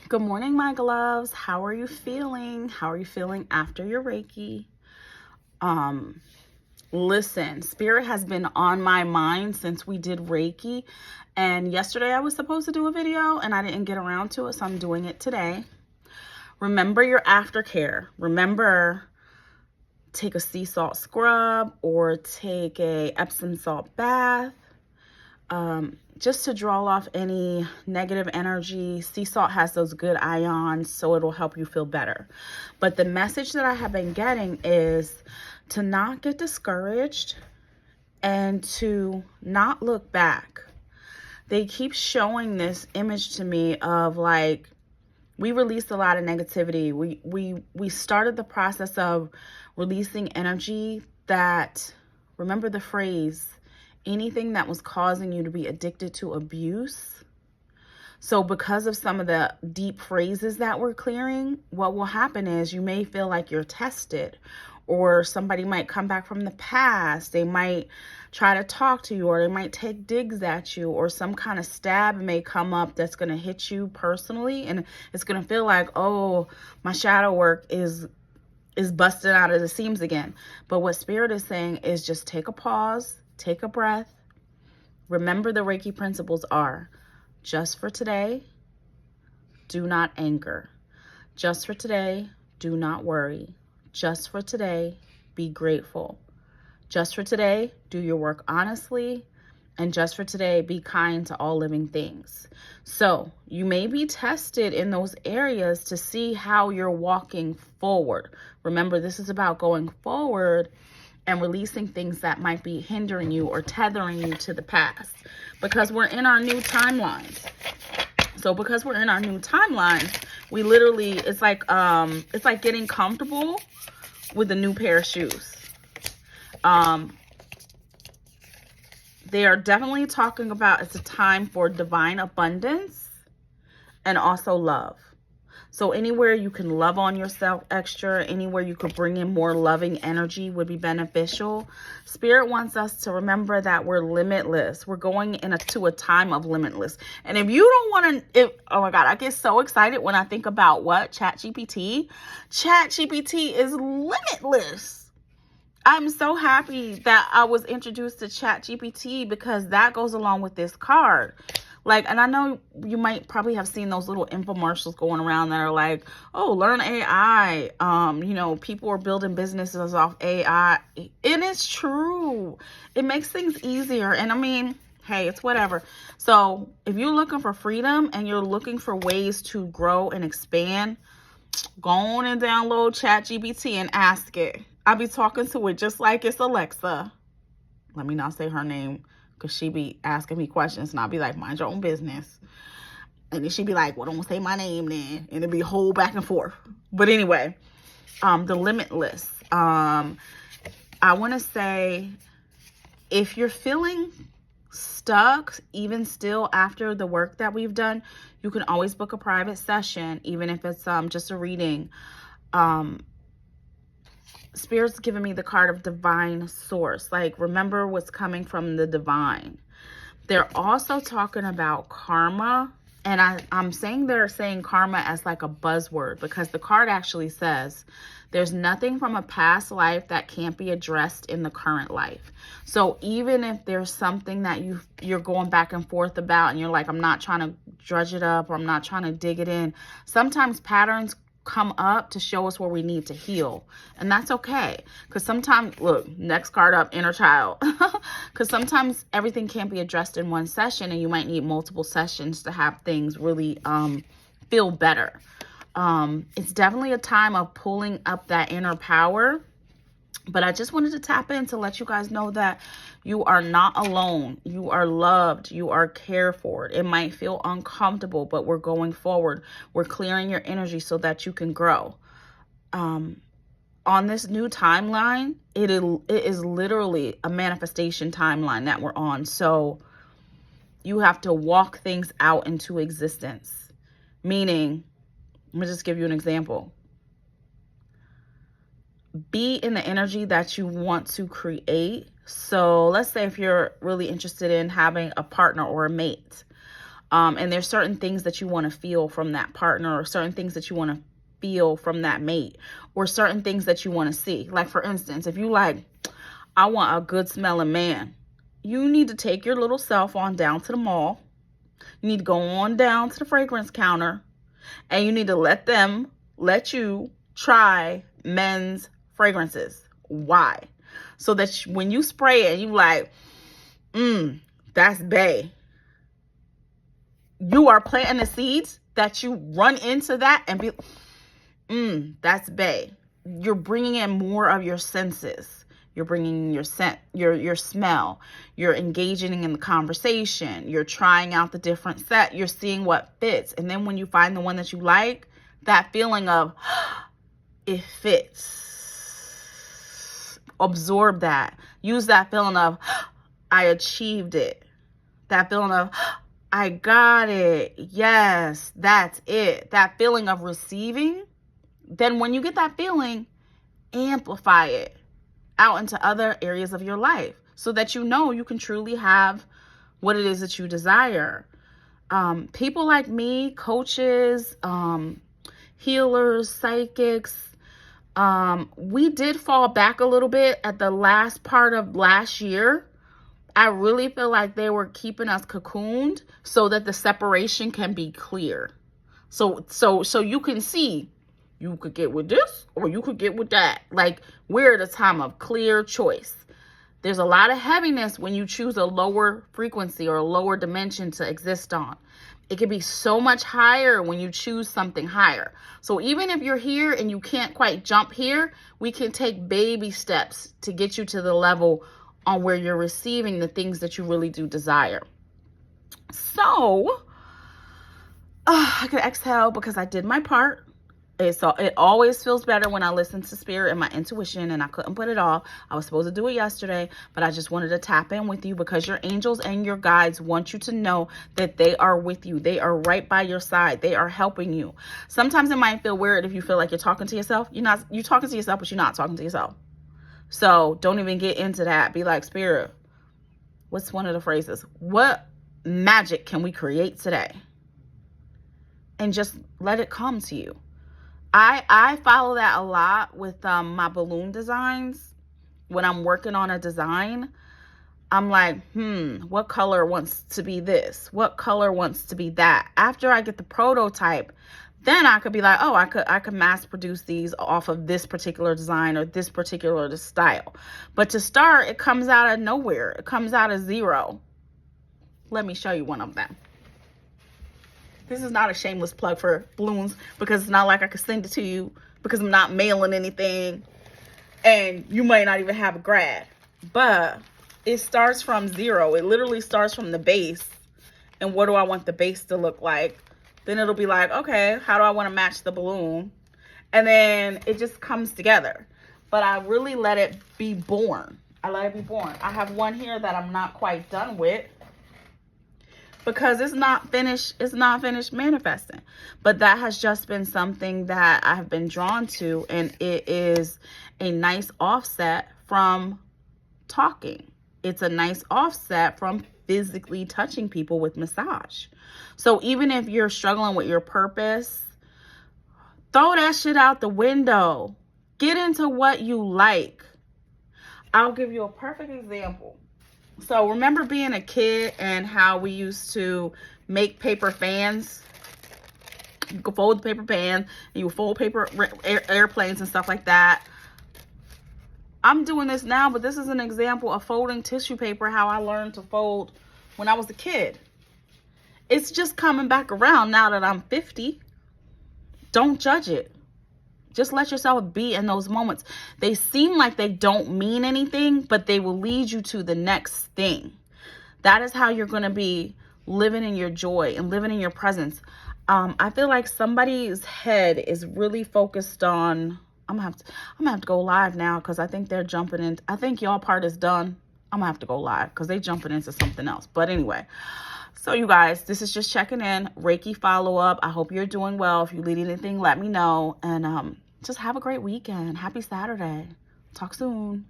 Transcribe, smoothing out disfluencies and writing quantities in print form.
Good morning, my gloves. How are you feeling? How are you feeling after your Reiki? Listen, Spirit has been on my mind since we did Reiki. And yesterday I was supposed to do a video and I didn't get around to it, so I'm doing it today. Remember your aftercare. Remember, take a sea salt scrub or take a Epsom salt bath. Just to draw off any negative energy. Sea salt has those good ions, so it'll help you feel better. But the message that I have been getting is to not get discouraged and to not look back. They keep showing this image to me of like, we released a lot of negativity. We started the process of releasing energy that, remember the phrase, anything that was causing you to be addicted to abuse. So because of some of the deep phrases that we're clearing, what will happen is you may feel like you're tested, or somebody might come back from the past. They might try to talk to you, or they might take digs at you, or some kind of stab may come up that's going to hit you personally. And it's going to feel like, oh, my shadow work is busted out of the seams again. But what Spirit is saying is just take a pause. Take a breath. Remember, the Reiki principles are just for today, do not anchor. Just for today, do not worry. Just for today, be grateful. Just for today, do your work honestly. And just for today, be kind to all living things. So you may be tested in those areas to see how you're walking forward. Remember, this is about going forward and releasing things that might be hindering you or tethering you to the past, because we're in our new timelines. So because we're in our new timelines, we literally, it's like getting comfortable with a new pair of shoes. They are definitely talking about it's a time for divine abundance and also love. So anywhere you can love on yourself extra, anywhere you could bring in more loving energy would be beneficial. Spirit wants us to remember that we're limitless. We're going to a time of limitless. And if you don't want to, oh my God, I get so excited when I think about what? ChatGPT. ChatGPT is limitless. I'm so happy that I was introduced to ChatGPT because that goes along with this card. And I know you might probably have seen those little infomercials going around that are like, oh, learn AI. People are building businesses off AI. And it's true. It makes things easier. And I mean, hey, it's whatever. So if you're looking for freedom and you're looking for ways to grow and expand, go on and download ChatGPT and ask it. I'll be talking to it just like it's Alexa. Let me not say her name, because she be asking me questions and I'll be like, mind your own business. And then she'd be like, well, don't say my name then. And it'd be a whole back and forth. But anyway, the limitless. I want to say, if you're feeling stuck, even still after the work that we've done, you can always book a private session, even if it's just a reading. Spirit's giving me the card of divine source. Remember what's coming from the divine. They're also talking about karma. And I'm saying they're saying karma as like a buzzword, because the card actually says there's nothing from a past life that can't be addressed in the current life. So even if there's something that you're going back and forth about and you're like, I'm not trying to drudge it up, or I'm not trying to dig it in, sometimes patterns come up to show us where we need to heal. And that's okay. Because sometimes, look, next card up, inner child. Because sometimes everything can't be addressed in one session, and you might need multiple sessions to have things really feel better. It's definitely a time of pulling up that inner power. But I just wanted to tap in to let you guys know that you are not alone. You are loved. You are cared for. It might feel uncomfortable, but we're going forward. We're clearing your energy so that you can grow. On this new timeline, it is literally a manifestation timeline that we're on. So you have to walk things out into existence. Meaning, let me just give you an example. Be in the energy that you want to create. So let's say if you're really interested in having a partner or a mate, And there's certain things that you want to feel from that partner, or certain things that you want to feel from that mate, or certain things that you want to see. Like, for instance, if you like, I want a good smelling man, you need to take your little self on down to the mall. You need to go on down to the fragrance counter, and you need to let you try men's fragrances. Why? So that when you spray it, you like, that's bae. You are planting the seeds that you run into that and be, that's bae. You're bringing in more of your senses. You're bringing your scent, your smell. You're engaging in the conversation. You're trying out the different set. You're seeing what fits. And then when you find the one that you like, that feeling of, it fits. Absorb that. Use that feeling of, I achieved it. That feeling of, I got it. Yes, that's it. That feeling of receiving. Then when you get that feeling, amplify it out into other areas of your life so that you know you can truly have what it is that you desire. People like me, coaches, healers, psychics, we did fall back a little bit at the last part of last year. I really feel like they were keeping us cocooned so that the separation can be clear. So you can see, you could get with this or you could get with that. Like, we're at a time of clear choice. There's a lot of heaviness when you choose a lower frequency or a lower dimension to exist on. It can be so much higher when you choose something higher. So even if you're here and you can't quite jump here, we can take baby steps to get you to the level on where you're receiving the things that you really do desire. So I could exhale because I did my part. It always feels better when I listen to spirit and my intuition, and I couldn't put it off. I was supposed to do it yesterday, but I just wanted to tap in with you because your angels and your guides want you to know that they are with you. They are right by your side. They are helping you. Sometimes it might feel weird if you feel like you're talking to yourself. You're talking to yourself, but you're not talking to yourself. So don't even get into that. Be like, spirit, what's one of the phrases? What magic can we create today? And just let it come to you. I follow that a lot with my balloon designs. When I'm working on a design, I'm like, what color wants to be this? What color wants to be that? After I get the prototype, then I could be like, oh, I could mass produce these off of this particular design or this particular style. But to start, it comes out of nowhere. It comes out of zero. Let me show you one of them. This is not a shameless plug for balloons because it's not like I could send it to you because I'm not mailing anything and you might not even have a grad. But it starts from zero. It literally starts from the base. And what do I want the base to look like? Then it'll be like, okay, how do I want to match the balloon? And then it just comes together. But I really let it be born. I let it be born. I have one here that I'm not quite done with, because it's not finished manifesting. But that has just been something that I have been drawn to, and it is a nice offset from talking. It's a nice offset from physically touching people with massage. So even if you're struggling with your purpose, throw that shit out the window. Get into what you like. I'll give you a perfect example. So remember being a kid and how we used to make paper fans? You could fold the paper fan and you would fold paper airplanes and stuff like that. I'm doing this now, but this is an example of folding tissue paper, how I learned to fold when I was a kid. It's just coming back around now that I'm 50. Don't judge it. Just let yourself be in those moments. They seem like they don't mean anything, but they will lead you to the next thing. That is how you're going to be living in your joy and living in your presence. I feel like somebody's head is really focused on, I'm gonna have to go live now because I think they're jumping in. I think y'all part is done. I'm gonna have to go live because they jumping into something else. But anyway, so you guys, this is just checking in, Reiki follow-up. I hope you're doing well. If you need anything, let me know. And just have a great weekend. Happy Saturday. Talk soon.